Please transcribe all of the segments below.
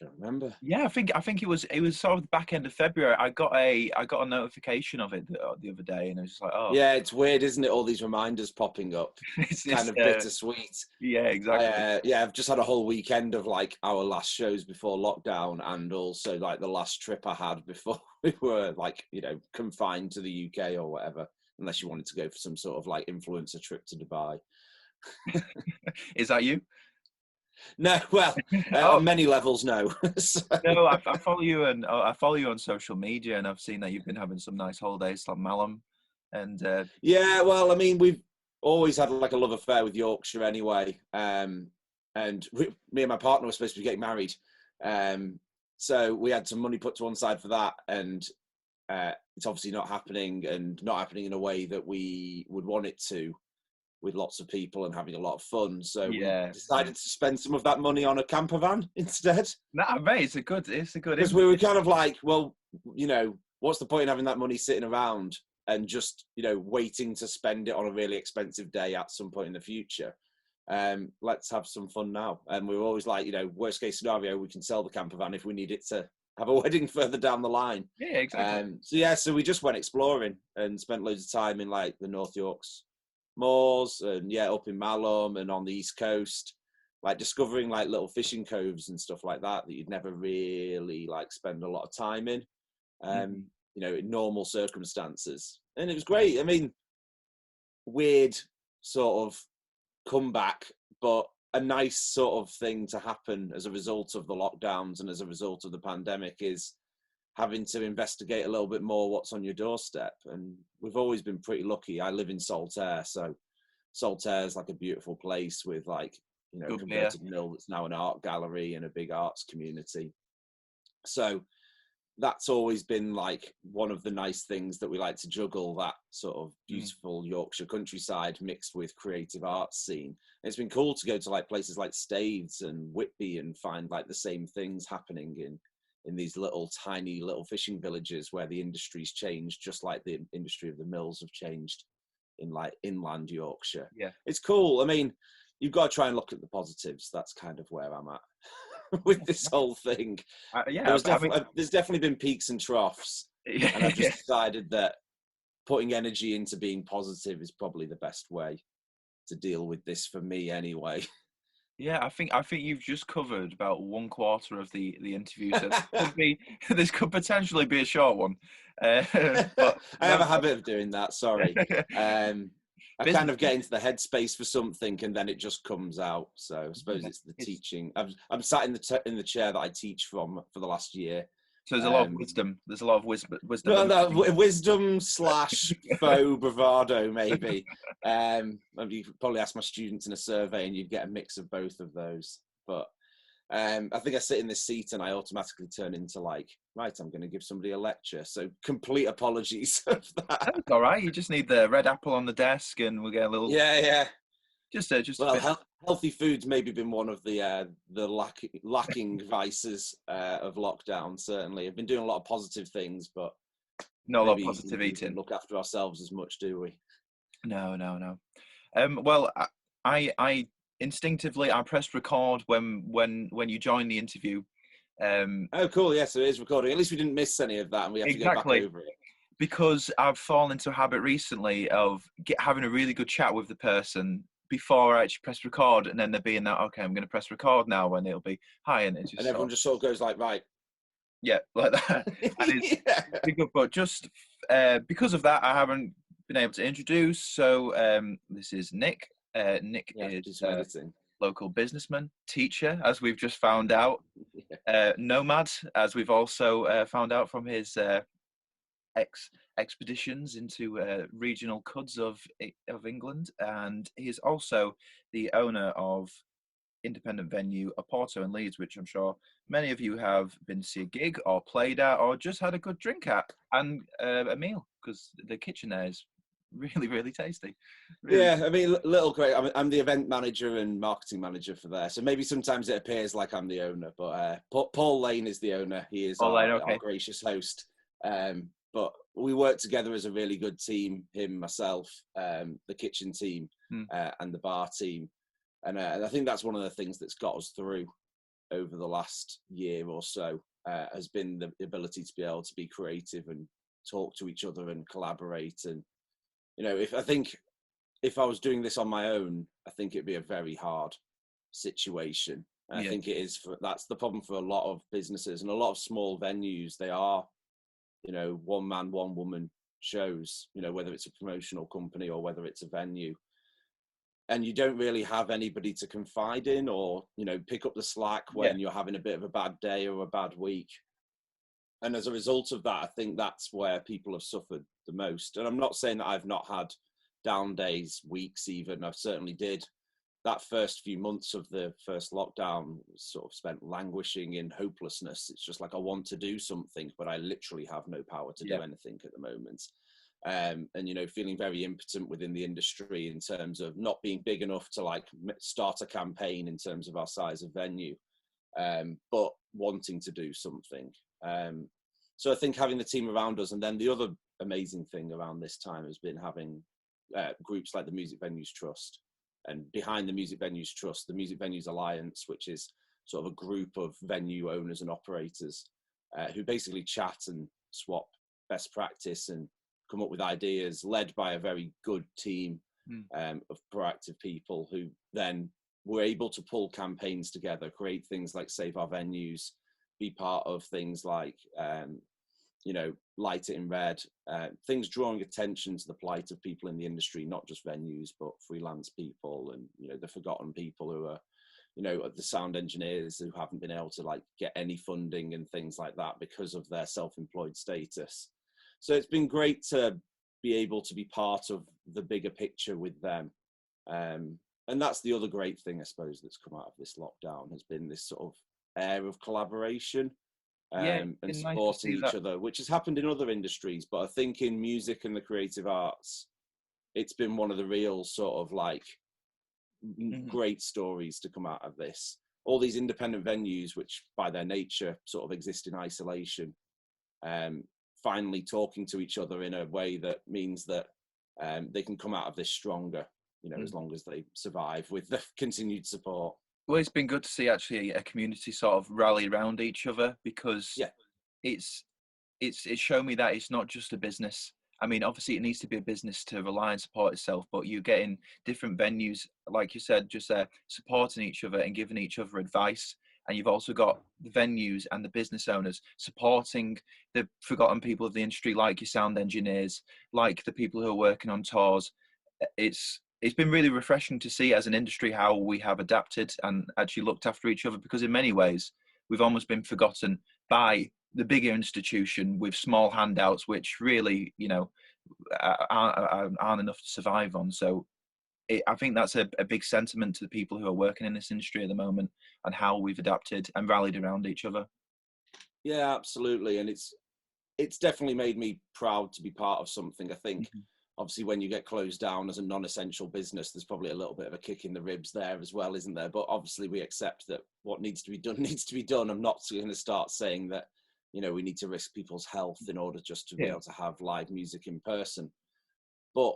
Don't remember. Yeah, I think it was sort of the back end of February. I got a notification of it the other day, and I was just like, oh, Yeah, it's weird, isn't it? All these reminders popping up. it's Kind this. of bittersweet. Yeah, exactly. Yeah, I've just had a whole weekend of like our last shows before lockdown, and also like the last trip I had before we were like, confined to the UK or whatever, unless you wanted to go for some sort of like influencer trip to Dubai. Is that you? No, well, Oh on many levels, no. So, no, I follow you, and I follow you on social media, and I've seen that you've been having some nice holidays like Malum, and yeah, well, I mean, we've always had like a love affair with Yorkshire anyway. Me and my partner were supposed to be getting married. So we had some money put to one side for that, and it's obviously not happening, and not happening in a way that we would want it to, with lots of people and having a lot of fun. So we yeah, decided to spend some of that money on a camper van instead, nah, mate, it's a good because we were kind of like, well, what's the point in having that money sitting around and just, waiting to spend it on a really expensive day at some point in the future? Let's have some fun now. And we were always like, worst case scenario, we can sell the camper van if we need it to have a wedding further down the line. Yeah, exactly. So we just went exploring and spent loads of time in like the North Yorks moors, and up in Malum and on the East Coast, like discovering like little fishing coves and stuff like that you'd never really like spend a lot of time in, Mhm. in normal circumstances. And it was great. I mean, weird sort of comeback, but a nice sort of thing to happen as a result of the lockdowns and as a result of the pandemic is having to investigate a little bit more what's on your doorstep. And we've always been pretty lucky. I live in Saltaire, so Saltaire is like a beautiful place with like, a Good beer. converted mill that's now an art gallery and a big arts community. So that's always been like one of the nice things that we like to juggle, that sort of Mm. beautiful Yorkshire countryside mixed with creative arts scene. And it's been cool to go to like places like Staithes and Whitby and find like the same things happening in these little tiny little fishing villages where the industry's changed, just like the industry of the mills have changed in like inland Yorkshire. Yeah. It's cool. I mean, you've got to try and look at the positives. That's kind of where I'm at with this whole thing. Yeah, I mean, There's definitely been peaks and troughs, and I've yeah, just decided that putting energy into being positive is probably the best way to deal with this for me anyway. yeah. I think you've just covered about one quarter of the interview, so this could be this could potentially be a short one. But I have no, a habit of doing that, sorry. I kind business. of get into the headspace for something and then it just comes out. So I suppose Yeah, it's the it's teaching. I'm sat in the chair that I teach from for the last year. so there's a lot of Um, wisdom. There's a lot of wisdom Well, emerging. wisdom slash faux bravado, maybe. You could probably ask my students in a survey, and you'd get a mix of both of those. But I think I sit in this seat, and I automatically turn into like, right, I'm going to give somebody a lecture. So complete apologies of that. That's all right. You just need the red apple on the desk, and we'll get a little Yeah. just a Well, bit. healthy food's maybe been one of the lacking vices of lockdown. Certainly, I've been doing a lot of positive things, but Not a lot of maybe positive we don't eating. look after ourselves as much, do we? No, no, no. Well, I instinctively I pressed record when you joined the interview. Um, Oh, cool. Yeah, so it is recording. At least we didn't miss any of that, and we have to go back exactly over it. because I've fallen into a habit recently of having a really good chat with the person before I actually press record, and then there being that, okay, I'm going to press record now, and it'll be hi, and it's And just sort everyone of, just sort of goes like, right. yeah, like that, and it's Yeah. really good. But just because of that, I haven't been able to introduce. So this is Nick. Nick Yeah, is do some editing. local businessman, teacher, as we've just found out, Yeah. nomad, as we've also found out from his expeditions into regional cuds of England, and he's also the owner of independent venue Oporto in Leeds, which I'm sure many of you have been to see a gig or played at or just had a good drink at, and a meal, because the kitchen there is really tasty. Really. Yeah, I mean, little great. I'm the event manager and marketing manager for there, so maybe sometimes it appears like I'm the owner, but Paul Lane is the owner. He is All right, our okay. gracious host. But we work together as a really good team. Him, myself, the kitchen team, Hmm. and the bar team, and I think that's one of the things that's got us through. over the last year or so has been the ability to be able to be creative and talk to each other and collaborate. And, you know, if I was doing this on my own, I think it'd be a very hard situation. And I Yeah. think that's the problem for a lot of businesses and a lot of small venues. They are, you know, one man, one woman shows, you know, whether it's a promotional company or whether it's a venue. And you don't really have anybody to confide in or, you know, pick up the slack Yeah. when you're having a bit of a bad day or a bad week. And as a result of that, I think that's where people have suffered the most. And I'm not saying that I've not had down days, weeks even. I certainly did. That first few months of the first lockdown sort of spent languishing in hopelessness. It's just like, I want to do something, but I literally have no power to do anything at the moment. And, you know, feeling very impotent within the industry in terms of not being big enough to like start a campaign in terms of our size of venue, but wanting to do something. So I think having the team around us, and then the other amazing thing around this time has been having groups like the Music Venues Trust. And behind the Music Venues Trust, the Music Venues Alliance, which is sort of a group of venue owners and operators who basically chat and swap best practice and come up with ideas, led by a very good team of proactive people who then were able to pull campaigns together, create things like Save Our Venues, be part of things like, you know, Light It in Red, things drawing attention to the plight of people in the industry, not just venues, but freelance people and, you know, the forgotten people who are, you know, the sound engineers who haven't been able to like get any funding and things like that because of their self-employed status. So it's been great to be able to be part of the bigger picture with them. And that's the other great thing, I suppose, that's come out of this lockdown, has been this sort of air of collaboration and nice supporting each other, which has happened in other industries. But I think in music and the creative arts, it's been one of the real sort of like great stories to come out of this. All these independent venues, which by their nature sort of exist in isolation, finally talking to each other in a way that means that they can come out of this stronger, you know, as long as they survive with the continued support. Well, it's been good to see actually a community sort of rally around each other, because it's shown me that it's not just a business. I mean, obviously it needs to be a business to rely and support itself, but you get in different venues, like you said, just supporting each other and giving each other advice. And you've also got the venues and the business owners supporting the forgotten people of the industry, like your sound engineers, like the people who are working on tours. It's been really refreshing to see as an industry how we have adapted and actually looked after each other, because in many ways we've almost been forgotten by the bigger institution with small handouts, which really, you know, aren't enough to survive on. So I think that's a big sentiment to the people who are working in this industry at the moment, and how we've adapted and rallied around each other. Yeah, absolutely. And it's definitely made me proud to be part of something. I think obviously when you get closed down as a non-essential business, there's probably a little bit of a kick in the ribs there as well, isn't there? But obviously we accept that what needs to be done needs to be done. I'm not going to start saying that, you know, we need to risk people's health in order just to be able to have live music in person. But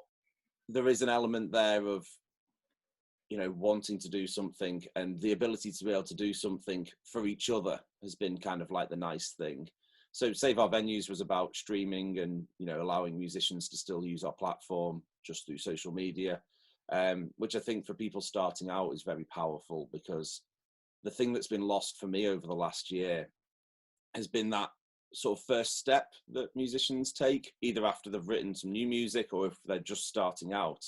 there is an element there of, you know, wanting to do something, and the ability to be able to do something for each other has been kind of like the nice thing. So Save Our Venues was about streaming and, you know, allowing musicians to still use our platform just through social media, which I think for people starting out is very powerful, because the thing that's been lost for me over the last year has been that sort of first step that musicians take, either after they've written some new music or if they're just starting out.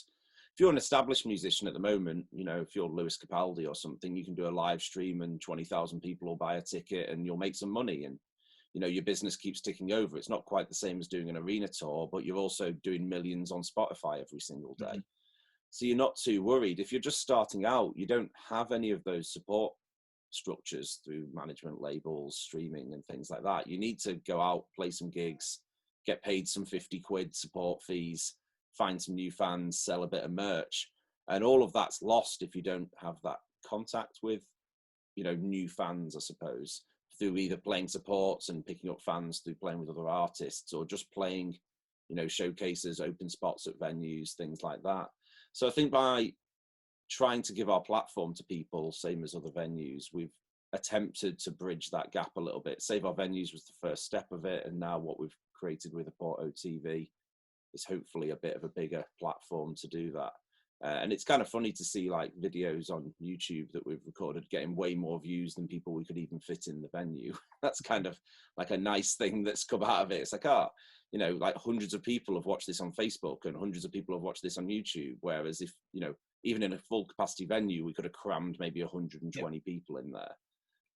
If you're an established musician at the moment, you know, if you're Lewis Capaldi or something, you can do a live stream and 20,000 people will buy a ticket and you'll make some money, and, you know, your business keeps ticking over. It's not quite the same as doing an arena tour, but you're also doing millions on Spotify every single day. So you're not too worried. If you're just starting out, you don't have any of those support structures through management labels, streaming and things like that. You need to go out, play some gigs, get paid some 50 quid support fees, find some new fans, sell a bit of merch. And all of that's lost if you don't have that contact with, you know, new fans, I suppose, through either playing supports and picking up fans through playing with other artists, or just playing, you know, showcases, open spots at venues, things like that. So I think by trying to give our platform to people, same as other venues, we've attempted to bridge that gap a little bit. Save Our Venues was the first step of it, and now what we've created with Oporto TV is hopefully a bit of a bigger platform to do that. And it's kind of funny to see like videos on YouTube that we've recorded getting way more views than people we could even fit in the venue. That's kind of like a nice thing that's come out of it. It's like, you know, like hundreds of people have watched this on Facebook and hundreds of people have watched this on YouTube. Whereas if, you know, even in a full capacity venue, we could have crammed maybe 120 people in there.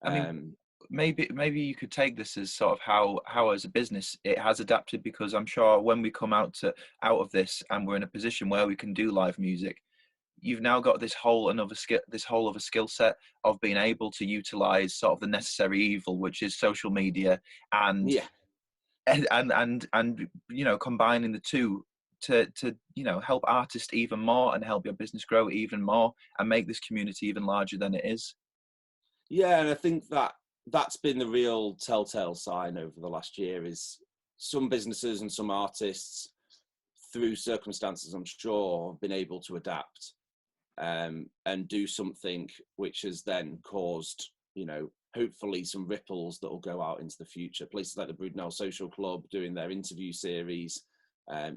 I mean, maybe you could take this as sort of how as a business it has adapted, because I'm sure when we come out of this and we're in a position where we can do live music, you've now got this whole other skill set of being able to utilize sort of the necessary evil, which is social media, and yeah. and you know, combining the two to you know, help artists even more and help your business grow even more and make this community even larger than it is. Yeah, and I think that's been the real telltale sign over the last year is some businesses and some artists, through circumstances, I'm sure, have been able to adapt and do something which has then caused, you know, hopefully some ripples that will go out into the future. Places like the Broodnell Social Club doing their interview series,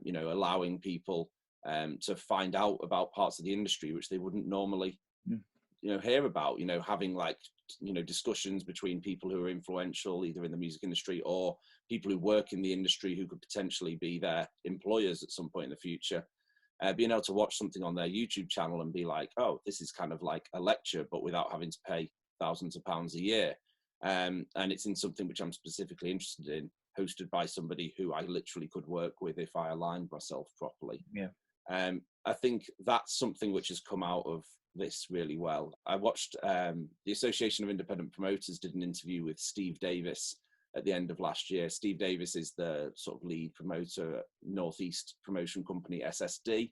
you know, allowing people to find out about parts of the industry which they wouldn't normally, you know, hear about, you know, having like, you know, discussions between people who are influential either in the music industry or people who work in the industry who could potentially be their employers at some point in the future. Being able to watch something on their YouTube channel and be like, oh, this is kind of like a lecture, but without having to pay thousands of pounds a year. And it's in something which I'm specifically interested in, hosted by somebody who I literally could work with if I aligned myself properly. Yeah. I think that's something which has come out of this really well. I watched the Association of Independent Promoters did an interview with Steve Davis at the end of last year. Steve Davis is the sort of lead promoter at Northeast promotion company SSD.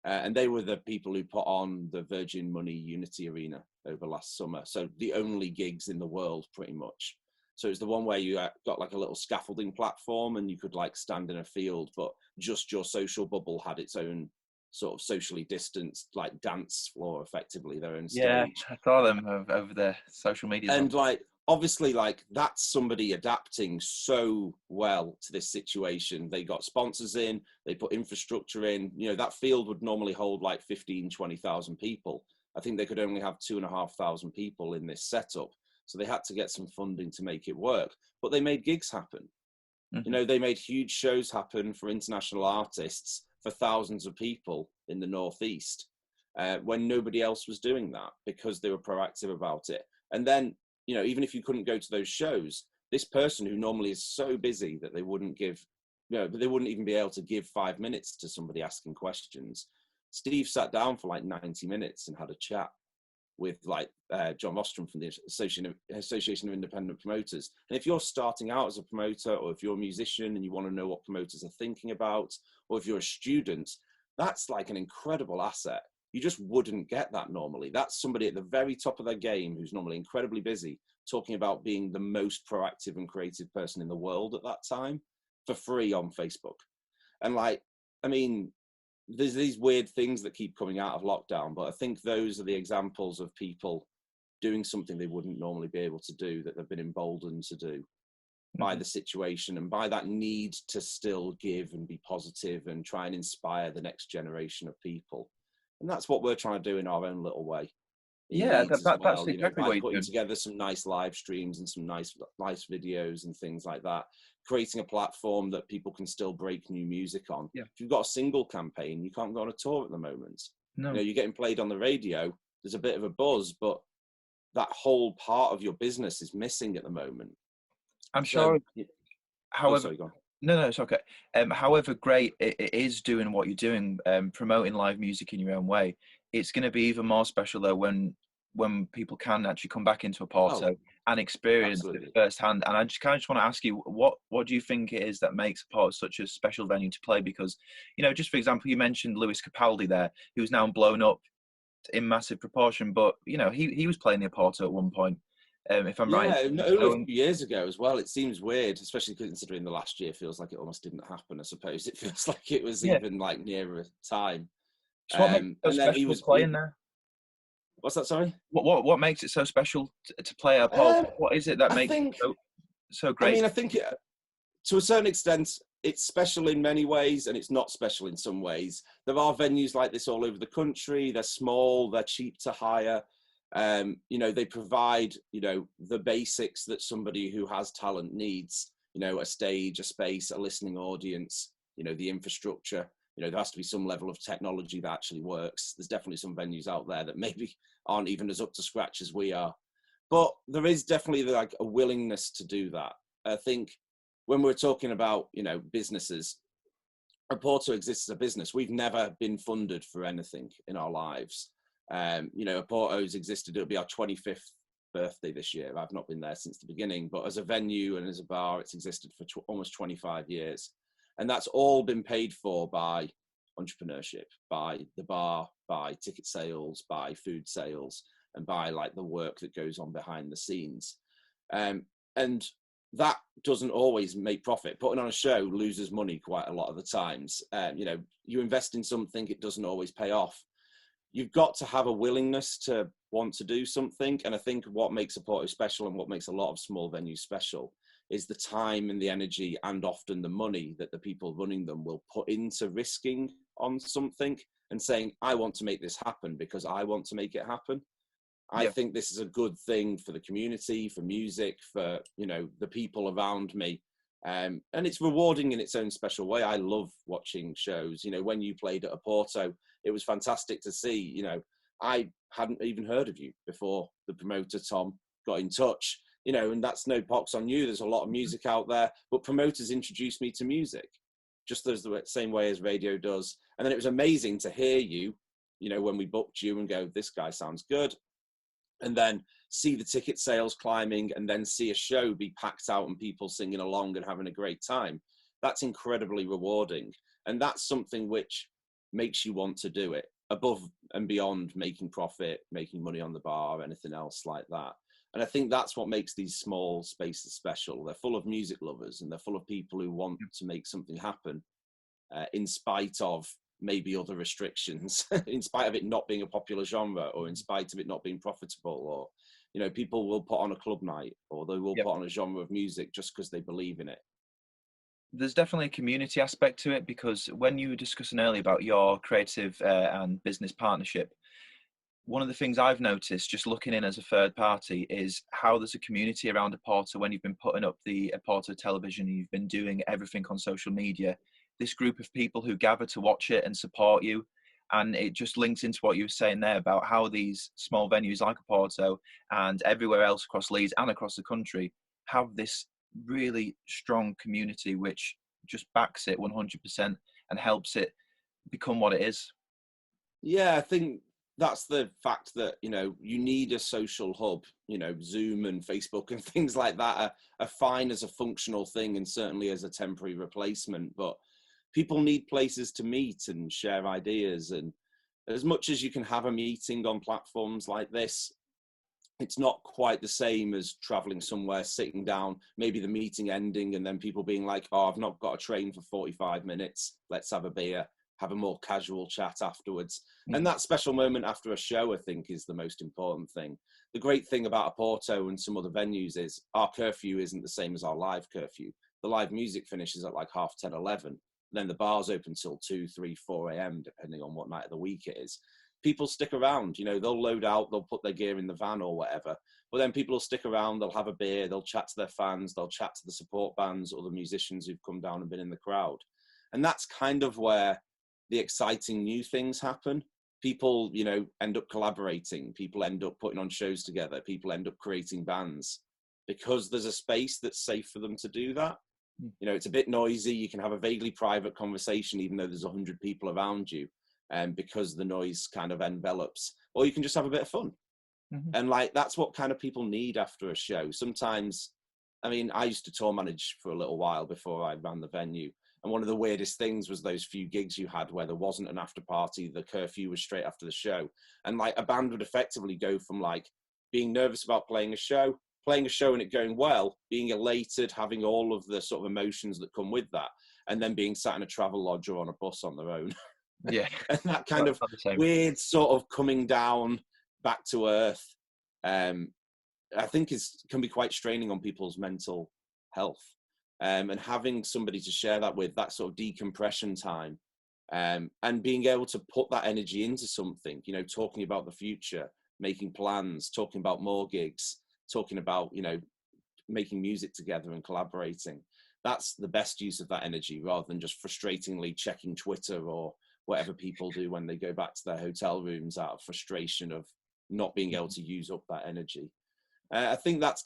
And they were the people who put on the Virgin Money Unity Arena over last summer. So the only gigs in the world, pretty much. So it's the one where you got like a little scaffolding platform and you could like stand in a field, but just your social bubble had its own sort of socially distanced like dance floor, effectively their own stage. Yeah, I saw them over the social media. And like, obviously, like that's somebody adapting so well to this situation. They got sponsors in, they put infrastructure in, you know, that field would normally hold like 15, 20,000 people. I think they could only have 2,500 people in this setup. So they had to get some funding to make it work, but they made gigs happen. You know, they made huge shows happen for international artists for thousands of people in the Northeast when nobody else was doing that because they were proactive about it. And then, you know, even if you couldn't go to those shows, this person who normally is so busy that they wouldn't give, you know, they wouldn't even be able to give 5 minutes to somebody asking questions. Steve sat down for like 90 minutes and had a chat with like John Ostrom from the Association of Independent Promoters. And if you're starting out as a promoter, or if you're a musician and you want to know what promoters are thinking about, or if you're a student, that's like an incredible asset. You just wouldn't get that normally. That's somebody at the very top of their game who's normally incredibly busy talking about being the most proactive and creative person in the world at that time for free on Facebook. And like, I mean, there's these weird things that keep coming out of lockdown, but I think those are the examples of people doing something they wouldn't normally be able to do, that they've been emboldened to do by the situation and by that need to still give and be positive and try and inspire the next generation of people. And that's what we're trying to do in our own little way. Yeah, Leeds that's well, exactly you know, what by you're putting doing. together some nice live streams and some nice videos and things like that, creating a platform that people can still break new music on. Yeah. If you've got a single campaign, you can't go on a tour at the moment. No. You know, you're getting played on the radio, there's a bit of a buzz, but that whole part of your business is missing at the moment. I'm sure. However, sorry, go on. No, it's okay. However great it is doing what you're doing, promoting live music in your own way, it's going to be even more special though when people can actually come back into Oporto and experience it firsthand. And I just want to ask you, what do you think it is that makes Oporto such a special venue to play? Because, you know, just for example, you mentioned Lewis Capaldi there, who's now blown up in massive proportion, but you know, he was playing the Oporto at one point. If I'm right. Yeah, only a few years ago as well. It seems weird, especially considering the last year feels like it almost didn't happen. I suppose it feels like it was even like nearer time. So what makes it so and then special playing there? What's that? Sorry. What makes it so special to play a Oporto? What is it that I makes it think. so I great? mean, I think to a certain extent, it's special in many ways, and it's not special in some ways. There are venues like this all over the country. They're small. They're cheap to hire. They provide, the basics that somebody who has talent needs. A stage, a space, a listening audience. The infrastructure. There has to be some level of technology that actually works. There's definitely some venues out there that maybe aren't even as up to scratch as we are. But there is definitely like a willingness to do that. I think when we're talking about, businesses, Oporto exists as a business. We've never been funded for anything in our lives. Oporto's existed. It'll be our 25th birthday this year. I've not been there since the beginning, but as a venue and as a bar, it's existed for almost 25 years. And that's all been paid for by entrepreneurship, by the bar, by ticket sales, by food sales, and by like the work that goes on behind the scenes. And that doesn't always make profit. Putting on a show loses money quite a lot of the times. You invest in something, it doesn't always pay off. You've got to have a willingness to want to do something. And I think what makes Oporto special and what makes a lot of small venues special is the time and the energy and often the money that the people running them will put into risking on something and saying, I want to make this happen because I want to make it happen. I think this is a good thing for the community, for music, for, the people around me. And it's rewarding in its own special way. I love watching shows. When you played at Oporto, it was fantastic to see. I hadn't even heard of you before the promoter, Tom, got in touch, and that's no pox on you. There's a lot of music out there, but promoters introduced me to music just as the same way as radio does. And then it was amazing to hear you, when we booked you and go, this guy sounds good. And then see the ticket sales climbing and then see a show be packed out and people singing along and having a great time. That's incredibly rewarding. And that's something which makes you want to do it above and beyond making profit, making money on the bar, anything else like that. And I think that's what makes these small spaces special. They're full of music lovers and they're full of people who want to make something happen in spite of maybe other restrictions, in spite of it not being a popular genre, or in spite of it not being profitable, or people will put on a club night, or they will put on a genre of music just because they believe in it. There's definitely a community aspect to it, because when you were discussing earlier about your creative and business partnership, one of the things I've noticed just looking in as a third party is how there's a community around Oporto when you've been putting up the Oporto television and you've been doing everything on social media. This group of people who gather to watch it and support you. And it just links into what you were saying there about how these small venues like Oporto and everywhere else across Leeds and across the country have this really strong community which just backs it 100% and helps it become what it is. Yeah, I think that's the fact that, you need a social hub. Zoom and Facebook and things like that are fine as a functional thing and certainly as a temporary replacement. But people need places to meet and share ideas. And as much as you can have a meeting on platforms like this, it's not quite the same as traveling somewhere, sitting down, maybe the meeting ending and then people being like, oh, I've not got a train for 45 minutes. Let's have a beer, have a more casual chat afterwards. And that special moment after a show, I think, is the most important thing. The great thing about Oporto and some other venues is our curfew isn't the same as our live curfew. The live music finishes at like 10:30, 11. Then the bar's open till 2, 3, 4 a.m, depending on what night of the week it is. People stick around, they'll load out, they'll put their gear in the van or whatever. But then people will stick around, they'll have a beer, they'll chat to their fans, they'll chat to the support bands or the musicians who've come down and been in the crowd. And that's kind of where the exciting new things happen. People, end up collaborating. People end up putting on shows together. People end up creating bands because there's a space that's safe for them to do that. It's a bit noisy. You can have a vaguely private conversation, even though there's 100 people around you, because the noise kind of envelops. Or you can just have a bit of fun. And that's what kind of people need after a show. Sometimes, I used to tour manage for a little while before I ran the venue. And one of the weirdest things was those few gigs you had where there wasn't an after party. The curfew was straight after the show. And a band would effectively go from being nervous about playing a show and it going well, being elated, having all of the sort of emotions that come with that, and then being sat in a travel lodge or on a bus on their own. Yeah. And that kind of weird sort of coming down back to earth, I think can be quite straining on people's mental health. And having somebody to share that with, that sort of decompression time, and being able to put that energy into something, you know, talking about the future, making plans, talking about more gigs, talking about, you know, making music together and collaborating. That's the best use of that energy, rather than just frustratingly checking Twitter or whatever people do when they go back to their hotel rooms out of frustration of not being able to use up that energy. I think that's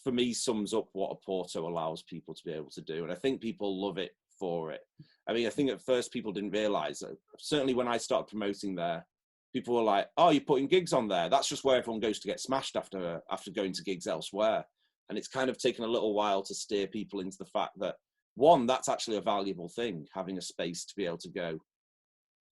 for me sums up what Oporto allows people to be able to do. And I think people love it for it. I mean, I think at first people didn't realize that. Certainly when I started promoting there, people were like, oh, you're putting gigs on there. That's just where everyone goes to get smashed after going to gigs elsewhere. And it's kind of taken a little while to steer people into the fact that, one, that's actually a valuable thing, having a space to be able to go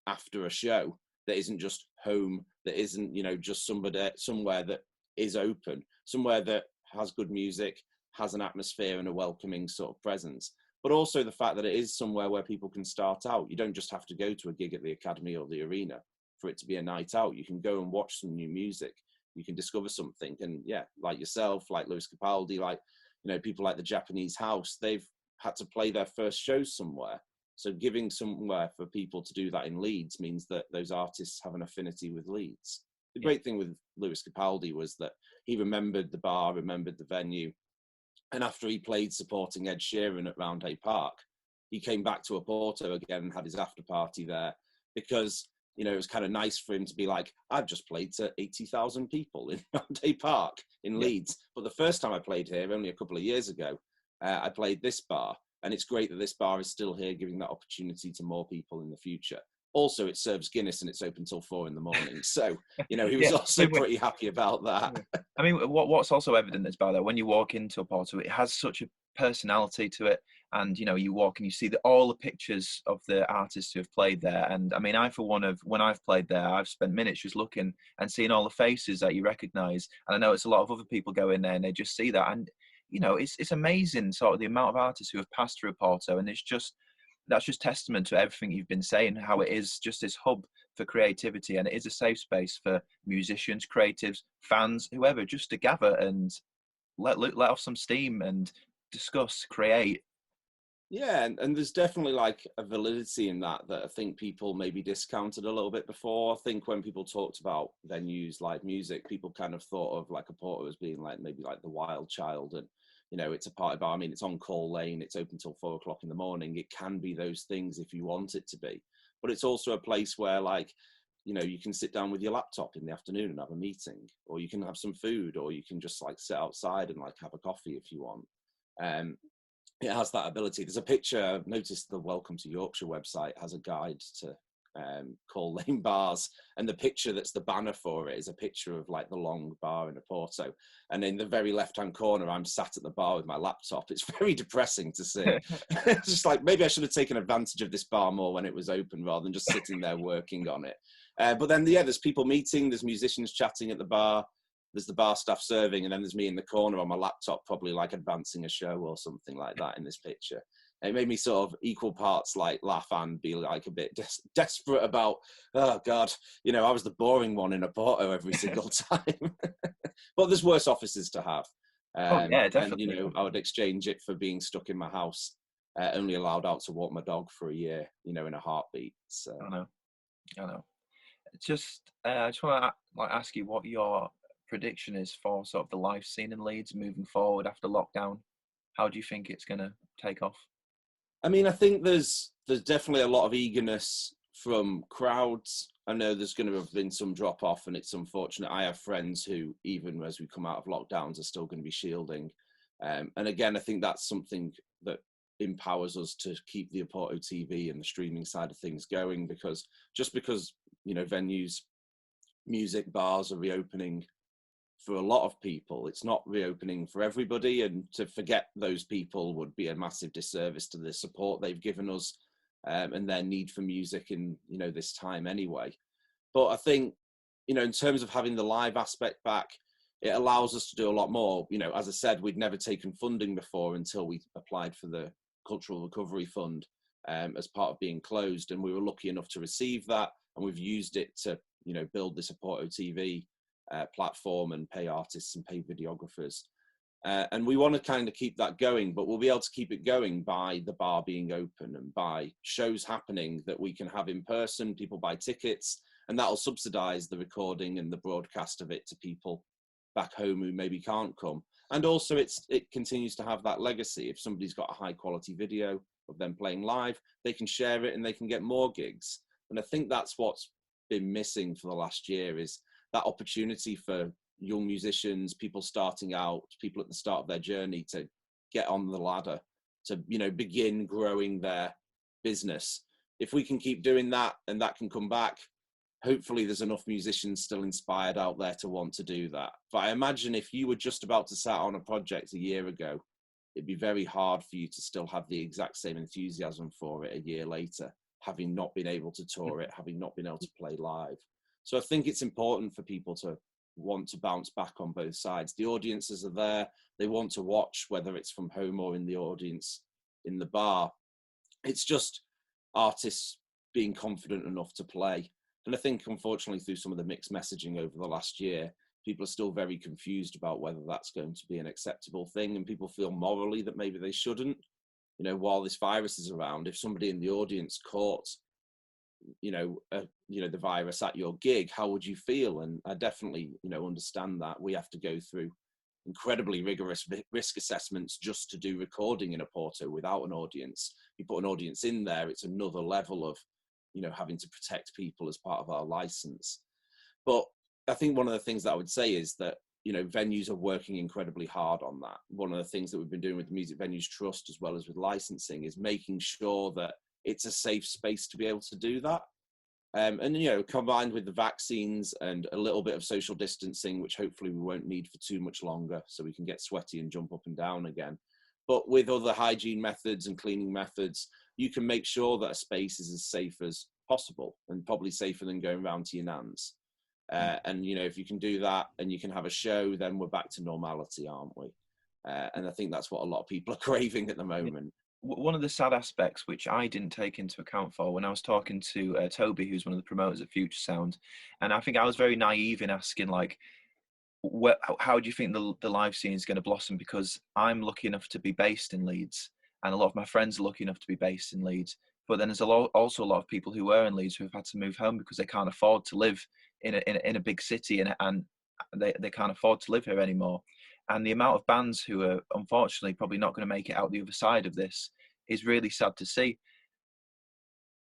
after a show that isn't just home, that isn't, you know, just somewhere that is open, somewhere that has good music, has an atmosphere and a welcoming sort of presence, but also the fact that it is somewhere where people can start out. You don't just have to go to a gig at the Academy or the Arena for it to be a night out. You can go and watch some new music. You can discover something. And yeah, like yourself, like Lewis Capaldi, like, you know, people like the Japanese House, they've had to play their first shows somewhere. So giving somewhere for people to do that in Leeds means that those artists have an affinity with Leeds. The great thing with Lewis Capaldi was that he remembered the bar, remembered the venue. And after he played supporting Ed Sheeran at Roundhay Park, he came back to Oporto again and had his after party there, because, you know, it was kind of nice for him to be like, I've just played to 80,000 people in Roundhay Park in Leeds. But the first time I played here, only a couple of years ago, I played this bar. And it's great that this bar is still here, giving that opportunity to more people in the future. Also, it serves Guinness and it's open till 4 a.m. So, you know, he was also pretty happy about that. Yeah. I mean, what's also evident is about that when you walk into Oporto, it has such a personality to it. And, you know, you walk and you see all the pictures of the artists who have played there. And I mean, when I've played there, I've spent minutes just looking and seeing all the faces that you recognize. And I know it's a lot of other people go in there and they just see that. And, you know, it's amazing sort of the amount of artists who have passed through Oporto. And that's just testament to everything you've been saying, how it is just this hub for creativity, and it is a safe space for musicians, creatives, fans, whoever, just to gather and let off some steam and discuss, create. Yeah, and there's definitely like a validity in that I think people maybe discounted a little bit before. I think when people talked about venues like music, people kind of thought of like Oporto as being like maybe like the wild child, and, you know, it's a party bar. I mean, it's on Call Lane, it's open till 4 o'clock in the morning. It can be those things if you want it to be, but it's also a place where, like, you know, you can sit down with your laptop in the afternoon and have a meeting, or you can have some food, or you can just like sit outside and like have a coffee if you want. It has that ability. There's a picture, I've noticed the Welcome to Yorkshire website has a guide to Call Lane bars, and the picture that's the banner for it is a picture of like the long bar in Oporto, and in the very left hand corner I'm sat at the bar with my laptop. It's very depressing to see. It's just like, maybe I should have taken advantage of this bar more when it was open, rather than just sitting there working on it. But then there's people meeting, there's musicians chatting at the bar, there's the bar staff serving, and then there's me in the corner on my laptop, probably like advancing a show or something like that in this picture. And it made me sort of equal parts like laugh and be like a bit desperate about, oh God, you know, I was the boring one in Oporto every single time. But there's worse offices to have. Oh yeah, definitely. And, you know, I would exchange it for being stuck in my house, only allowed out to walk my dog for a year, you know, in a heartbeat. So I know. I just want to like ask you what your prediction is for sort of the live scene in Leeds moving forward after lockdown. How do you think it's going to take off? I mean, I think there's definitely a lot of eagerness from crowds. I know there's going to have been some drop off, and it's unfortunate. I have friends who, even as we come out of lockdowns, are still going to be shielding. And again, I think that's something that empowers us to keep the Oporto TV and the streaming side of things going, because just because, you know, venues, music bars are reopening for a lot of people, it's not reopening for everybody, and to forget those people would be a massive disservice to the support they've given us, and their need for music in, you know, this time anyway. But I think, you know, in terms of having the live aspect back, it allows us to do a lot more. You know, as I said, we'd never taken funding before until we applied for the Cultural Recovery Fund as part of being closed, and we were lucky enough to receive that, and we've used it to build this Oporto TV platform and pay artists and pay videographers. And we want to kind of keep that going, but we'll be able to keep it going by the bar being open and by shows happening that we can have in person, people buy tickets, and that'll subsidize the recording and the broadcast of it to people back home who maybe can't come. And also it continues to have that legacy. If somebody's got a high quality video of them playing live, they can share it and they can get more gigs. And I think that's what's been missing for the last year, is that opportunity for young musicians, people starting out, people at the start of their journey, to get on the ladder, to begin growing their business. If we can keep doing that and that can come back, hopefully there's enough musicians still inspired out there to want to do that. But I imagine if you were just about to start on a project a year ago, it'd be very hard for you to still have the exact same enthusiasm for it a year later, having not been able to tour it, having not been able to play live. So I think it's important for people to want to bounce back on both sides. The audiences are there. They want to watch, whether it's from home or in the audience in the bar. It's just artists being confident enough to play. And I think, unfortunately, through some of the mixed messaging over the last year, people are still very confused about whether that's going to be an acceptable thing. And people feel morally that maybe they shouldn't. While this virus is around, if somebody in the audience caught the virus at your gig, how would you feel? And I definitely understand that we have to go through incredibly rigorous risk assessments just to do recording in Oporto without an audience. You put an audience in there, it's another level of having to protect people as part of our license. But I think one of the things that I would say is that venues are working incredibly hard on that. One of the things that we've been doing with the Music Venues Trust, as well as with licensing, is making sure that it's a safe space to be able to do that. And combined with the vaccines and a little bit of social distancing, which hopefully we won't need for too much longer, so we can get sweaty and jump up and down again. But with other hygiene methods and cleaning methods, you can make sure that a space is as safe as possible, and probably safer than going round to your nan's. And if you can do that and you can have a show, then we're back to normality, aren't we? And I think that's what a lot of people are craving at the moment. One of the sad aspects, which I didn't take into account for when I was talking to Toby, who's one of the promoters at Future Sound, and I think I was very naive in asking, like, how do you think the live scene is going to blossom? Because I'm lucky enough to be based in Leeds, and a lot of my friends are lucky enough to be based in Leeds. But then there's also a lot of people who were in Leeds who have had to move home because they can't afford to live in a big city, and they can't afford to live here anymore. And the amount of bands who are unfortunately probably not going to make it out the other side of this is really sad to see.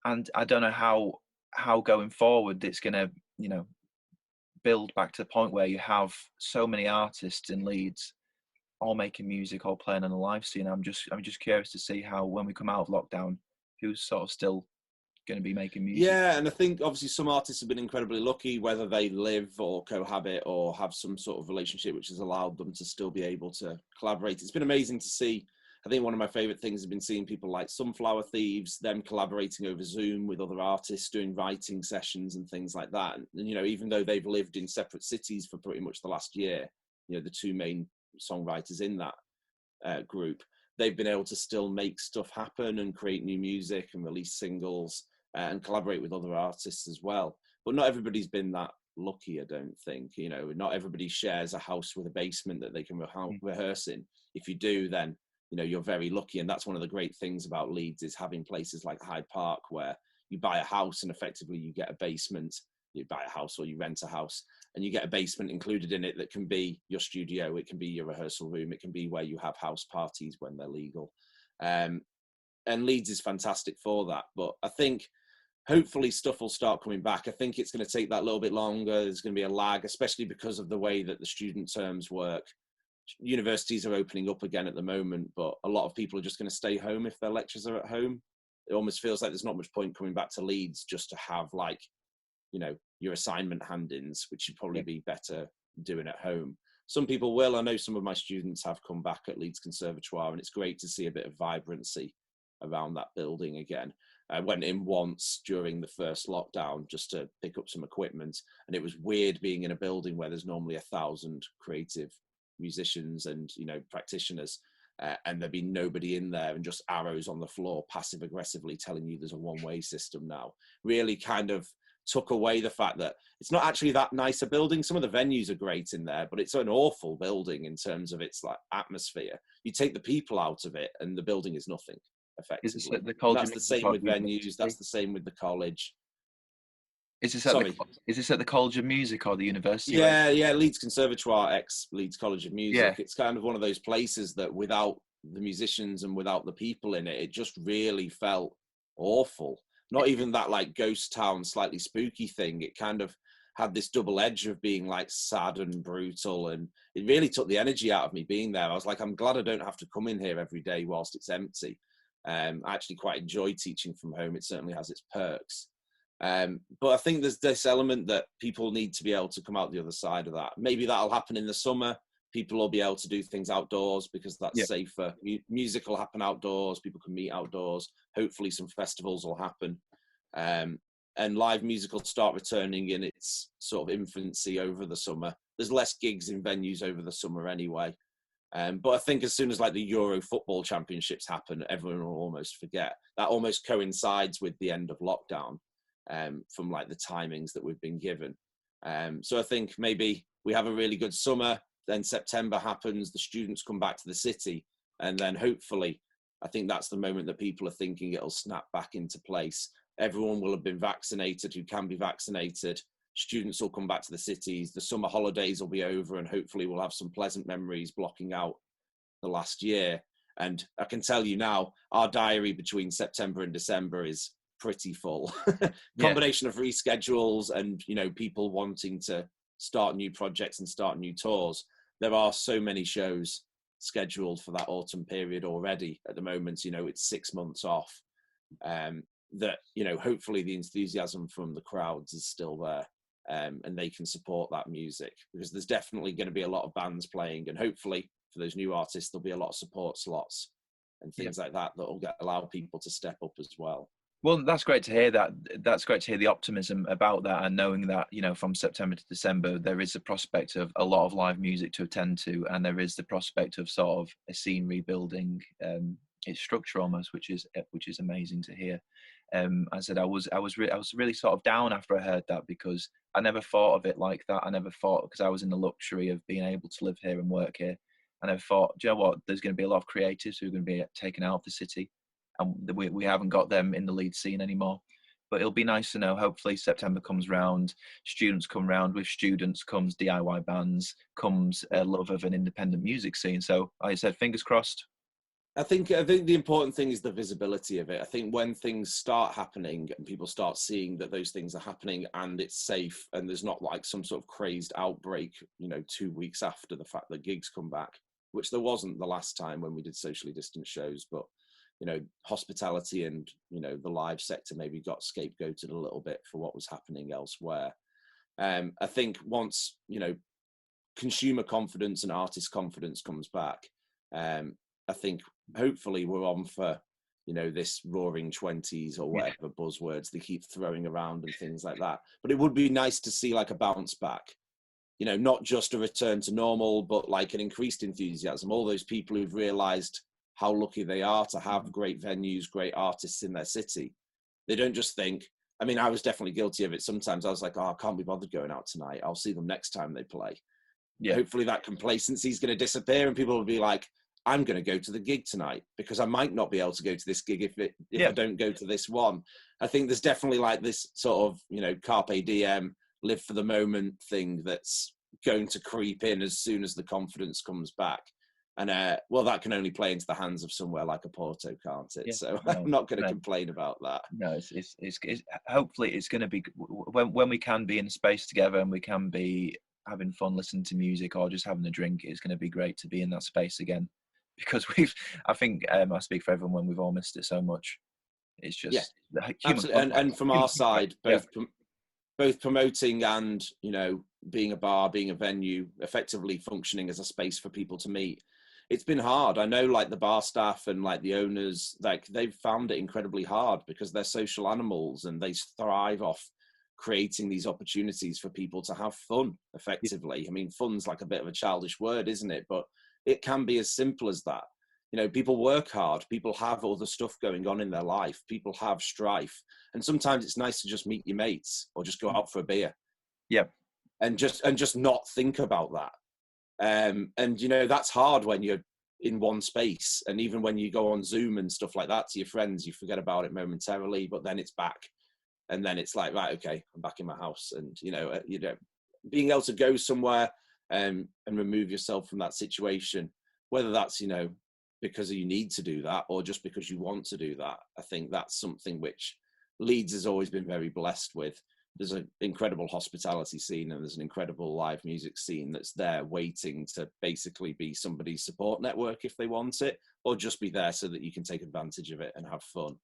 And I don't know how going forward it's going to, build back to the point where you have so many artists in Leeds all making music, all playing on the live scene. I'm just curious to see how, when we come out of lockdown, who's sort of still going to be making music. Yeah, and I think obviously some artists have been incredibly lucky, whether they live or cohabit or have some sort of relationship which has allowed them to still be able to collaborate. It's been amazing to see. I think one of my favorite things has been seeing people like Sunflower Thieves, them collaborating over Zoom with other artists, doing writing sessions and things like that. And even though they've lived in separate cities for pretty much the last year, the two main songwriters in that group, they've been able to still make stuff happen and create new music and release singles and collaborate with other artists as well. But not everybody's been that lucky, I don't think. Not everybody shares a house with a basement that they can rehearse in. If you do, then you're very lucky. And that's one of the great things about Leeds, is having places like Hyde Park where you buy a house and effectively you get a basement. You buy a house or you rent a house and you get a basement included in it that can be your studio, it can be your rehearsal room, it can be where you have house parties when they're legal. And Leeds is fantastic for that. But I think hopefully stuff will start coming back. I think it's going to take that little bit longer. There's going to be a lag, especially because of the way that the student terms work. Universities are opening up again at the moment, but a lot of people are just going to stay home if their lectures are at home. It almost feels like there's not much point coming back to Leeds just to have your assignment hand-ins, which should probably be better doing at home. Some people will. I know some of my students have come back at Leeds Conservatoire, and it's great to see a bit of vibrancy around that building again. I went in once during the first lockdown just to pick up some equipment, and it was weird being in a building where there's normally 1,000 creative musicians and practitioners, and there'd be nobody in there, and just arrows on the floor passive aggressively telling you there's a one-way system now. Really kind of took away the fact that it's not actually that nice a building. Some of the venues are great in there, but it's an awful building in terms of its like atmosphere. You take the people out of it and the building is nothing Is this effectively. at the And College that's of the Music same or with the venues. That's university? the same with the college. Is this at the Sorry. is this at the College of Music or the university? Yeah, Leeds Conservatoire, ex Leeds College of Yeah, Music. It's kind of one of those places that without the musicians and without the people in it, it just really felt awful. Not even that like ghost town, slightly spooky thing. It kind of had this double edge of being like sad and brutal, and it really took the energy out of me being there. I was like, I'm glad I don't have to come in here every day whilst it's empty. I actually quite enjoy teaching from home. It certainly has its perks. But I think there's this element that people need to be able to come out the other side of that. Maybe that'll happen in the summer. People will be able to do things outdoors because yeah, that's safer. Music will happen outdoors. People can meet outdoors. Hopefully some festivals will happen. And live music will start returning in its sort of infancy over the summer. There's less gigs in venues over the summer anyway. But I think as soon as like the Euro football championships happen, everyone will almost forget. That almost coincides with the end of lockdown. From like the timings that we've been given. So I think maybe we have a really good summer, then September happens, the students come back to the city, and then hopefully, I think that's the moment that people are thinking it'll snap back into place. Everyone will have been vaccinated who can be vaccinated. Students will come back to the cities. The summer holidays will be over, and hopefully we'll have some pleasant memories blocking out the last year. And I can tell you now, our diary between September and December is pretty full. yeah, Combination of reschedules and people wanting to start new projects and start new tours. There are so many shows scheduled for that autumn period already at the moment. It's 6 months off. That hopefully the enthusiasm from the crowds is still there, and they can support that music, because there's definitely going to be a lot of bands playing, and hopefully for those new artists there'll be a lot of support slots and yeah. things like that will allow people to step up as well. Well, that's great to hear that. That's great to hear the optimism about that, and knowing that, from September to December, there is a prospect of a lot of live music to attend to, and there is the prospect of sort of a scene rebuilding its structure almost, which is amazing to hear. I said I was really sort of down after I heard that, because I never thought of it like that. I never thought, because I was in the luxury of being able to live here and work here. I never thought, do you know what? There's going to be a lot of creatives who are going to be taken out of the city, and we haven't got them in the Leeds scene anymore. But it'll be nice to know, hopefully September comes round, students come round, with students comes DIY bands, comes a love of an independent music scene. So like I said, fingers crossed. I think the important thing is the visibility of it. I think when things start happening and people start seeing that those things are happening and it's safe, and there's not like some sort of crazed outbreak, 2 weeks after the fact that gigs come back, which there wasn't the last time when we did socially distant shows, but hospitality and the live sector maybe got scapegoated a little bit for what was happening elsewhere. I think once consumer confidence and artist confidence comes back, I think hopefully we're on for this roaring 20s or whatever buzzwords they keep throwing around and things like that. But it would be nice to see like a bounce back, not just a return to normal, but like an increased enthusiasm. All those people who've realized how lucky they are to have great venues, great artists in their city. They don't just think, I mean, I was definitely guilty of it. Sometimes I was like, oh, I can't be bothered going out tonight. I'll see them next time they play. Yeah, Hopefully that complacency is going to disappear and people will be like, I'm going to go to the gig tonight, because I might not be able to go to this gig if I don't go to this one. I think there's definitely like this sort of, carpe diem, live for the moment thing that's going to creep in as soon as the confidence comes back. And well, that can only play into the hands of somewhere like Oporto, can't it? yeah. So No, I'm not going to no, complain about that. no. It's hopefully it's going to be when we can be in space together and we can be having fun listening to music or just having a drink. It's going to be great to be in that space again, because I think I speak for everyone when we've all missed it so much. It's Yeah, just the human absolutely. contact. And from Human our contact. side, Yeah, both promoting and being a bar, being a venue, effectively functioning as a space for people to meet, it's been hard. I know like the bar staff and like the owners, like they've found it incredibly hard because they're social animals and they thrive off creating these opportunities for people to have fun effectively. I mean, fun's like a bit of a childish word, isn't it? But it can be as simple as that. People work hard. People have other stuff going on in their life. People have strife. And sometimes it's nice to just meet your mates or just go out for a beer Yeah. and just not think about that. And that's hard when you're in one space. And even when you go on Zoom and stuff like that to your friends, you forget about it momentarily, but then it's back. And then it's like, right, okay, I'm back in my house. And, being able to go somewhere and remove yourself from that situation, whether that's, because you need to do that or just because you want to do that. I think that's something which Leeds has always been very blessed with. There's an incredible hospitality scene and there's an incredible live music scene that's there waiting to basically be somebody's support network if they want it, or just be there so that you can take advantage of it and have fun.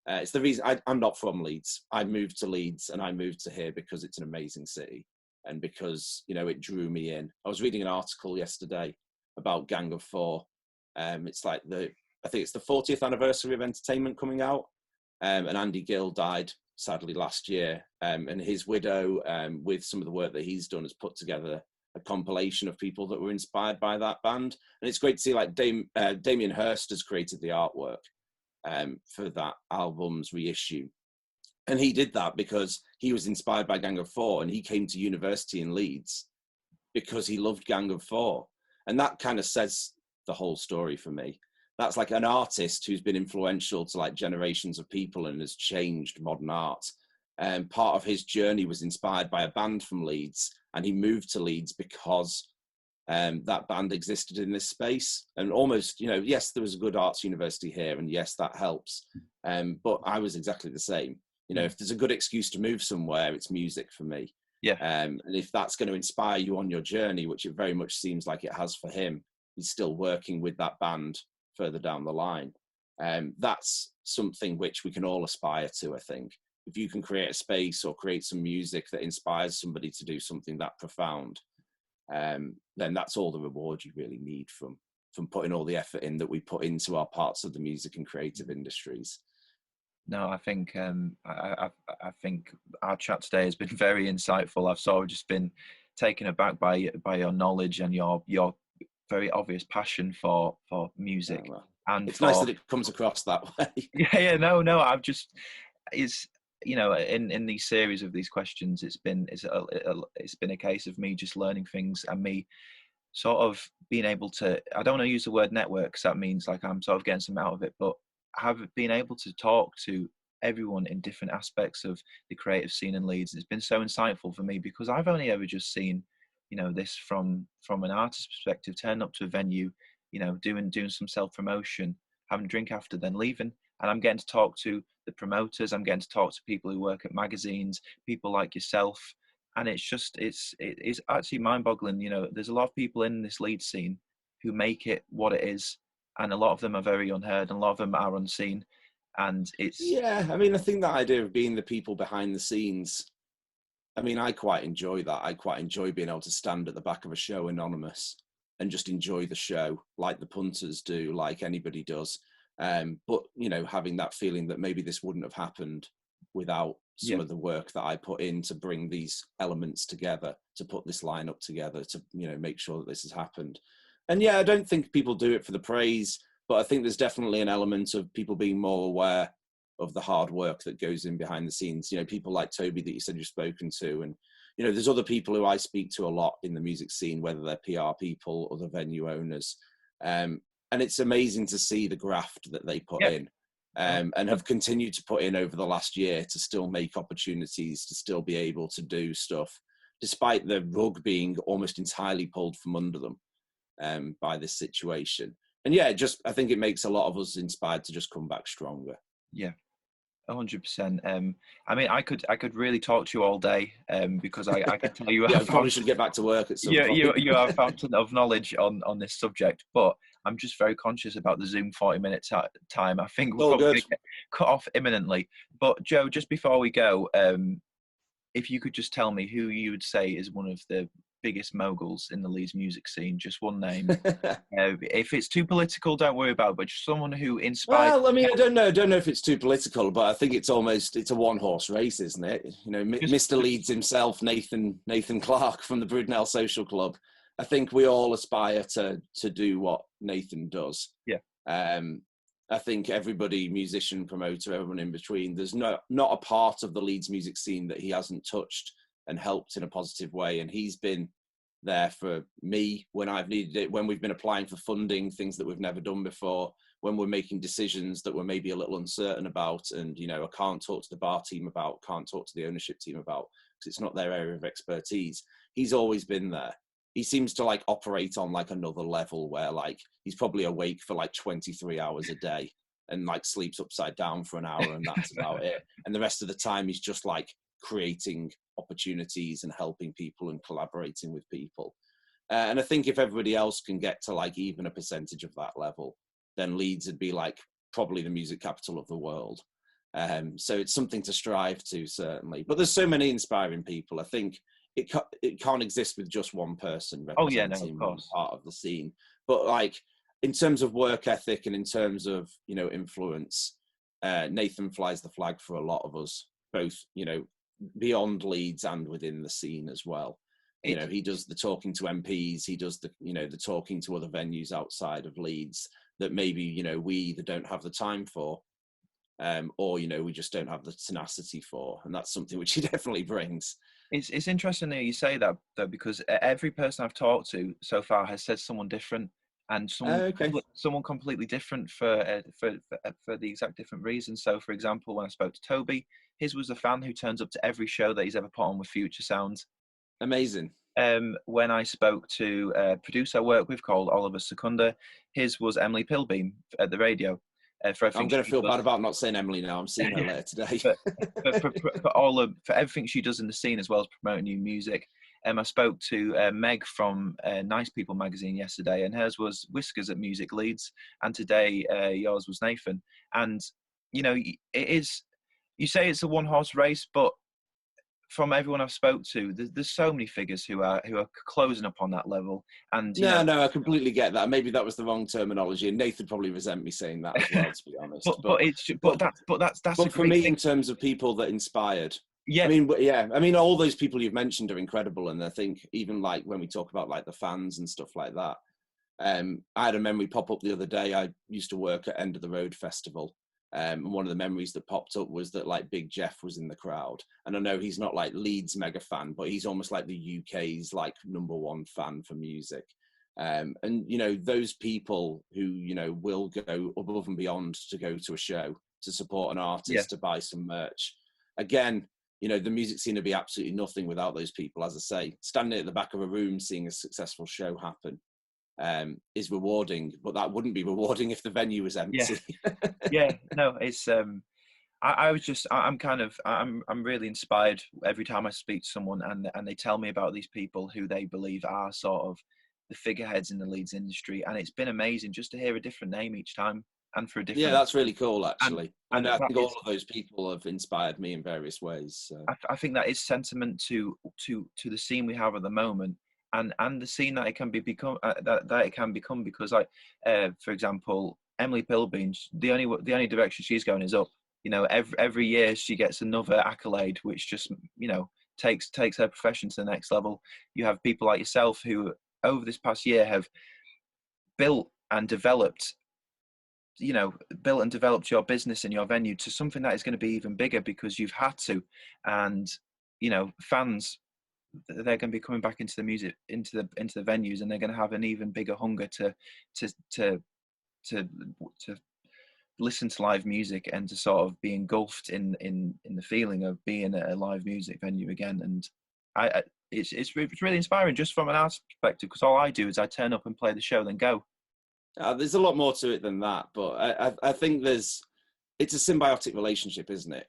It's the reason I'm not from Leeds. I moved to Leeds and I moved to here because it's an amazing city and because, it drew me in. I was reading an article yesterday about Gang of Four. It's like I think it's the 40th anniversary of Entertainment coming out. And Andy Gill died sadly last year. And his widow, with some of the work that he's done, has put together a compilation of people that were inspired by that band. And it's great to see like Damien Hirst has created the artwork for that album's reissue. And he did that because he was inspired by Gang of Four and he came to university in Leeds because he loved Gang of Four. And that kind of says the whole story for me. That's like an artist who's been influential to like generations of people and has changed modern art. And part of his journey was inspired by a band from Leeds, and he moved to Leeds because that band existed in this space. And almost, yes, there was a good arts university here, and yes, that helps. But I was exactly the same. If there's a good excuse to move somewhere, it's music for me. Yeah. And if that's going to inspire you on your journey, which it very much seems like it has for him, he's still working with that band further down the line. That's something which we can all aspire to, I think. If you can create a space or create some music that inspires somebody to do something that profound, then that's all the reward you really need from putting all the effort in that we put into our parts of the music and creative industries. No, I think I think our chat today has been very insightful. I've sort of just been taken aback by your knowledge and your very obvious passion for music. Yeah, well, and it's nice that it comes across that way. no, I've just in these series of these questions, it's been a case of me just learning things and me sort of being able to, I don't want to use the word network because that means like I'm sort of getting some out of it, but have been able to talk to everyone in different aspects of the creative scene in Leeds. It's been so insightful for me because I've only ever just seen this from an artist's perspective, turning up to a venue, doing some self-promotion, having a drink after, then leaving. And I'm getting to talk to the promoters, I'm getting to talk to people who work at magazines, people like yourself. And it's just, it's actually mind-boggling. There's a lot of people in this Leeds scene who make it what it is. And a lot of them are very unheard and a lot of them are unseen. And it's... Yeah, I mean, I think that idea of being the people behind the scenes, I mean, I quite enjoy that. I quite enjoy being able to stand at the back of a show anonymous and just enjoy the show like the punters do, like anybody does. But, having that feeling that maybe this wouldn't have happened without some of the work that I put in to bring these elements together, to put this lineup together, to, make sure that this has happened. And yeah, I don't think people do it for the praise, but I think there's definitely an element of people being more aware of the hard work that goes in behind the scenes. People like Toby that you said you've spoken to, and there's other people who I speak to a lot in the music scene, whether they're PR people or the venue owners, and it's amazing to see the graft that they put in, and have continued to put in over the last year to still make opportunities, to still be able to do stuff, despite the rug being almost entirely pulled from under them by this situation. And yeah, I think it makes a lot of us inspired to just come back stronger. Yeah. 100%. I mean, I could really talk to you all day because I could tell you. Yeah, I probably should get back to work at some point. You are a fountain of knowledge on this subject, but I'm just very conscious about the Zoom 40-minute time. I think we're probably going to get cut off imminently. But Joe, just before we go, if you could just tell me who you would say is one of the biggest moguls in the Leeds music scene, just one name. If it's too political, don't worry about it, but just someone who inspired. Well, I mean, I don't know if it's too political, but I think it's a one-horse race, isn't it? Mr. Leeds himself, Nathan Clark from the Broodnell Social Club. I think we all aspire to do what Nathan does. Yeah. I think everybody, musician, promoter, everyone in between, there's not a part of the Leeds music scene that he hasn't touched and helped in a positive way. And he's been there for me when I've needed it, when we've been applying for funding, things that we've never done before, when we're making decisions that we're maybe a little uncertain about, and I can't talk to the bar team about, can't talk to the ownership team about, because it's not their area of expertise. He's always been there. He seems to like operate on like another level where like he's probably awake for like 23 hours a day and like sleeps upside down for an hour, and that's about it. And the rest of the time he's just like creating opportunities and helping people and collaborating with people. And I think if everybody else can get to like even a percentage of that level, then Leeds would be like probably the music capital of the world. So it's something to strive to, certainly. But there's so many inspiring people. I think it can't exist with just one person representing one part of the scene. But like in terms of work ethic and in terms of influence, Nathan flies the flag for a lot of us, both beyond Leeds and within the scene as well. He does the talking to MPs, he does the the talking to other venues outside of Leeds that maybe we either don't have the time for, or we just don't have the tenacity for, and that's something which he definitely brings. It's interesting that you say that though, because every person I've talked to so far has said someone different, and someone completely different for the exact different reasons. So, for example, when I spoke to Toby, his was a fan who turns up to every show that he's ever put on with Future Sound. Amazing. When I spoke to a producer I work with called Oliver Secunda, his was Emily Pilbeam at the radio. I'm going to feel bad about not saying Emily now. I'm seeing her later today. for everything she does in the scene, as well as promoting new music. I spoke to Meg from Nice People magazine yesterday, and hers was Whiskers at Music Leeds, and today yours was Nathan. And it is. You say it's a one-horse race, but from everyone I've spoke to, there's so many figures who are closing up on that level. And no, I completely get that. Maybe that was the wrong terminology, and Nathan probably resent me saying that as well. To be honest, but for me, in terms of people that inspired, yeah, I mean, all those people you've mentioned are incredible, and I think even like when we talk about like the fans and stuff like that, I had a memory pop up the other day. I used to work at End of the Road Festival. And one of the memories that popped up was that like Big Jeff was in the crowd. And I know he's not like Leeds mega fan, but he's almost like the UK's like #1 fan for music. And, those people who, will go above and beyond to go to a show, to support an artist, to buy some merch. Again, the music scene would be absolutely nothing without those people. As I say, standing at the back of a room, seeing a successful show happen, is rewarding, but that wouldn't be rewarding if the venue was empty. No, it's I'm really inspired every time I speak to someone and they tell me about these people who they believe are sort of the figureheads in the Leeds industry, and it's been amazing just to hear a different name each time and for a different. Yeah, that's really cool, actually. And I think all of those people have inspired me in various ways. So. I think that is sentiment to the scene we have at the moment. And the scene that it can become that it can become, because like for example, Emily Pilbeam, the only direction she's going is up. Every year she gets another accolade, which just takes her profession to the next level. You have people like yourself who over this past year have built and developed your business and your venue to something that is going to be even bigger because you've had to. And fans, they're going to be coming back into the music, into the venues, and they're going to have an even bigger hunger to listen to live music and to sort of be engulfed in the feeling of being at a live music venue again. And it's really inspiring just from an artist perspective, because all I do is I turn up and play the show, then go. There's a lot more to it than that, but I think it's a symbiotic relationship, isn't it?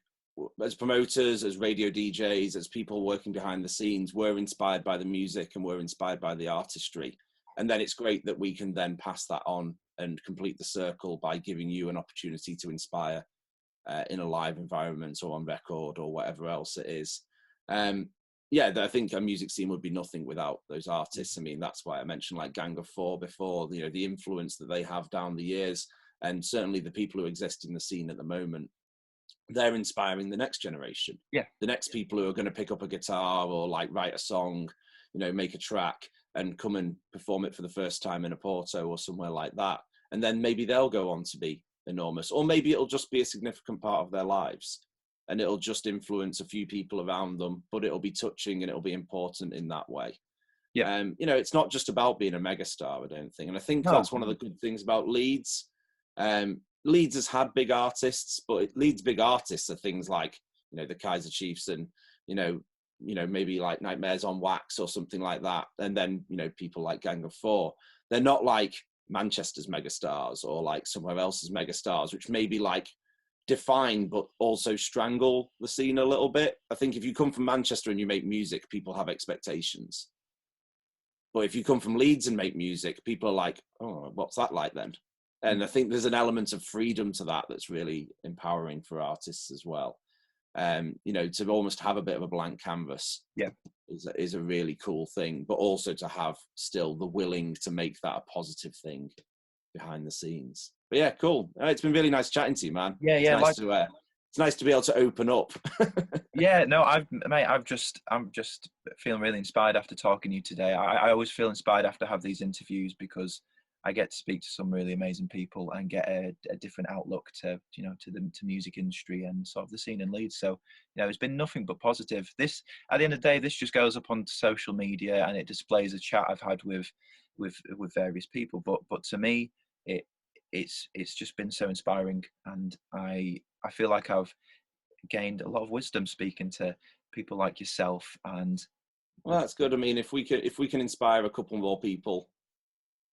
As promoters, as radio DJs, as people working behind the scenes, we're inspired by the music and we're inspired by the artistry. And then it's great that we can then pass that on and complete the circle by giving you an opportunity to inspire in a live environment or on record or whatever else it is. I think a music scene would be nothing without those artists. I mean, that's why I mentioned like Gang of Four before, the influence that they have down the years, and certainly the people who exist in the scene at the moment. They're inspiring the next generation. The next people who are going to pick up a guitar or like write a song, make a track and come and perform it for the first time in Oporto or somewhere like that. and then maybe they'll go on to be enormous, or maybe it'll just be a significant part of their lives, and it'll just influence a few people around them, but it'll be touching and it'll be important in that way. Yeah. You know, it's not just about being a megastar, I don't think. And I think No. that's one of the good things about Leeds. Leeds has had big artists, but Leeds' big artists are things like, you know, the Kaiser Chiefs and, you know, maybe like Nightmares on Wax or something like that. And then, you know, people like Gang of Four. They're not like Manchester's megastars or like somewhere else's megastars, which maybe like define but also strangle the scene a little bit. I think if you come from Manchester and you make music, people have expectations. But if you come from Leeds and make music, people are like, oh, what's that like then? And I think there's an element of freedom to that that's really empowering for artists as well. You know, to almost have a bit of a blank canvas is a really cool thing, but also to have still the willing to make that a positive thing behind the scenes. But yeah, cool. It's been really nice chatting to you, man. Yeah, yeah. It's nice to be able to open up. Yeah, no, I'm just feeling really inspired after talking to you today. I always feel inspired after I have these interviews because I get to speak to some really amazing people and get a different outlook to, you know, to the music industry and sort of the scene in Leeds. So, you know, it's been nothing but positive. This, at the end of the day, this just goes up on social media and it displays a chat I've had with various people. But to me, it's just been so inspiring, and I feel like I've gained a lot of wisdom speaking to people like yourself. And well, that's good. I mean, if we can inspire a couple more people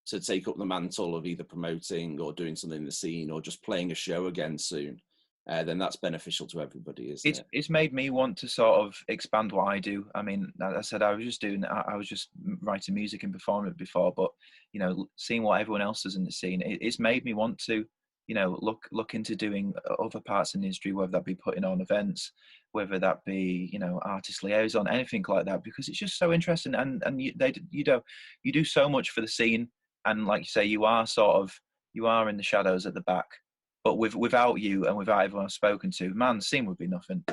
to take up the mantle of either promoting or doing something in the scene or just playing a show again soon, then that's beneficial to everybody, isn't it? It's made me want to sort of expand what I do. I mean, as I said, I was just writing music and performing it before, but, you know, seeing what everyone else is in the scene, it's made me want to, you know, look into doing other parts in the industry, whether that be putting on events, whether that be, you know, artist liaison, anything like that, because it's just so interesting. And you do so much for the scene. And like you say, you are in the shadows at the back, but without you and without everyone I've spoken to, man, the scene would be nothing,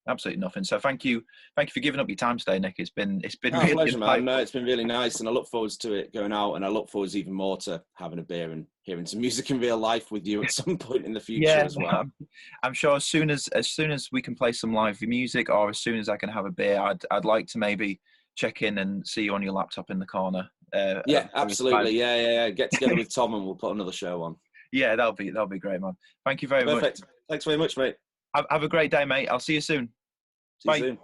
absolutely nothing. So thank you for giving up your time today, Nick. It's been really pleasure, man. No, it's been really nice, and I look forward to it going out, and I look forward even more to having a beer and hearing some music in real life with you at some point in the future as well. I'm sure as soon as we can play some live music, or as soon as I can have a beer, I'd like to maybe check in and see you on your laptop in the corner. Yeah, absolutely. Yeah. Get together with Tom and we'll put another show on. Yeah, that'll be great, man. Thank you very much. Perfect. Thanks very much, mate. Have a great day, mate. I'll see you soon. See you soon.